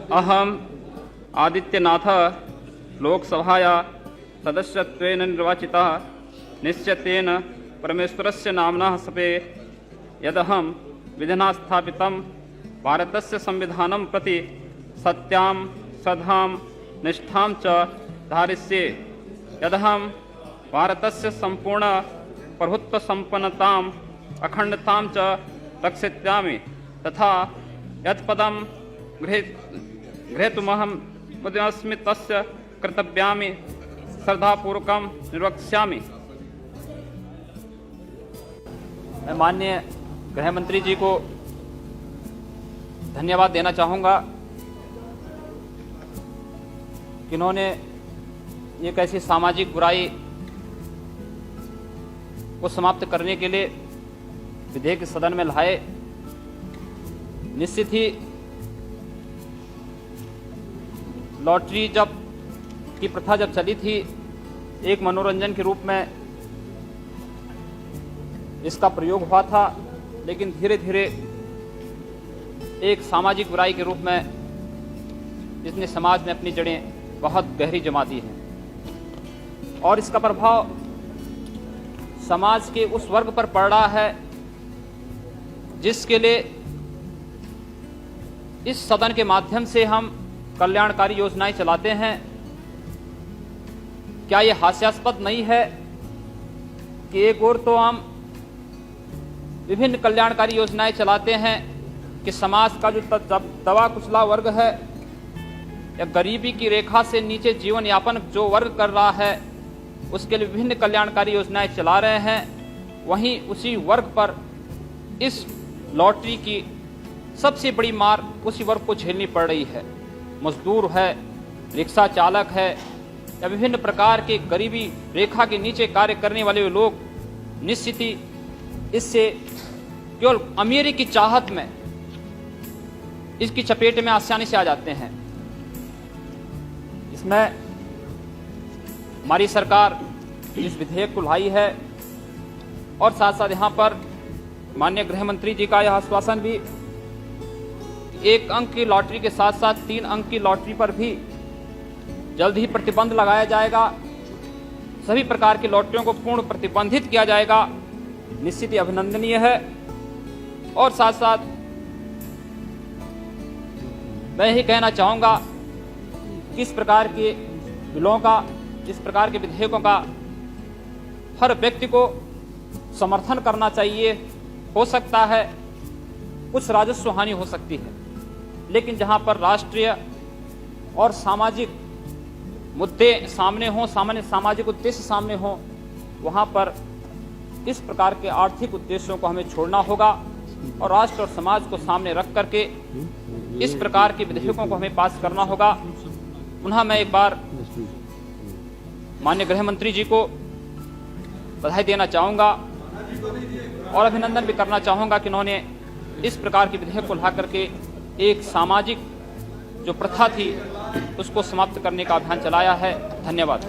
अहम आदित्यनाथ लोकसभाया सदस्यत्वेन निर्वाचितः निश्चितेन परमेश्वरस्य नाम्नः सपे यदहं विधिना स्थापितं भारतस्य संविधानं प्रति सत्यां सदां निष्ठां च धारयिष्ये। यदहं भारतस्य सम्पूर्ण प्रभुत्वसम्पन्नताम् अखण्डतां च रक्षिष्यामि तथा यत्पदं गृहीतुमहं उद्यमस्मि तस्य कर्तव्यानि श्रद्धापूर्वकं निर्वक्ष्यामि। मैं माननीय गृह मंत्री जी को धन्यवाद देना चाहूँगा कि उन्होंने एक ऐसी सामाजिक बुराई को समाप्त करने के लिए विधेयक सदन में लाए। निश्चित ही लॉटरी की प्रथा जब चली थी, एक मनोरंजन के रूप में इसका प्रयोग हुआ था, लेकिन धीरे धीरे एक सामाजिक बुराई के रूप में इसने समाज में अपनी जड़ें बहुत गहरी जमा दी हैं और इसका प्रभाव समाज के उस वर्ग पर पड़ रहा है जिसके लिए इस सदन के माध्यम से हम कल्याणकारी योजनाएं चलाते हैं। क्या यह हास्यास्पद नहीं है कि एक ओर तो हम विभिन्न कल्याणकारी योजनाएं चलाते हैं कि समाज का जो दबा कुचला वर्ग है या गरीबी की रेखा से नीचे जीवन यापन जो वर्ग कर रहा है उसके लिए विभिन्न कल्याणकारी योजनाएं चला रहे हैं, वहीं उसी वर्ग पर इस लॉटरी की सबसे बड़ी मार उसी वर्ग को झेलनी पड़ रही है। मजदूर है, रिक्शा चालक है या विभिन्न प्रकार के गरीबी रेखा के नीचे कार्य करने वाले लोग निश्चित ही इससे केवल अमीरी की चाहत में इसकी चपेट में आसानी से आ जाते हैं। इसमें हमारी सरकार इस विधेयक को लाई है और साथ साथ यहाँ पर माननीय गृह मंत्री जी का यह आश्वासन भी 1 अंक की लॉटरी के साथ साथ 3 अंक की लॉटरी पर भी जल्द ही प्रतिबंध लगाया जाएगा। सभी प्रकार की लॉटरियों को पूर्ण प्रतिबंधित किया जाएगा। निश्चित ही अभिनंदनीय है। और साथ साथ मैं यही कहना चाहूँगा कि इस प्रकार के बिलों का, इस प्रकार के विधेयकों का हर व्यक्ति को समर्थन करना चाहिए। हो सकता है कुछ राजस्व हानि हो सकती है, लेकिन जहाँ पर राष्ट्रीय और सामाजिक मुद्दे सामने हों, सामान्य सामाजिक उद्देश्य सामने हों, वहाँ पर इस प्रकार के आर्थिक उद्देश्यों को हमें छोड़ना होगा और राष्ट्र और समाज को सामने रख करके इस प्रकार के विधेयकों को हमें पास करना होगा। पुनः मैं एक बार माननीय गृह मंत्री जी को बधाई देना चाहूँगा और अभिनंदन भी करना चाहूँगा कि उन्होंने इस प्रकार के विधेयक को ला करके एक सामाजिक जो प्रथा थी उसको समाप्त करने का अभियान चलाया है। धन्यवाद।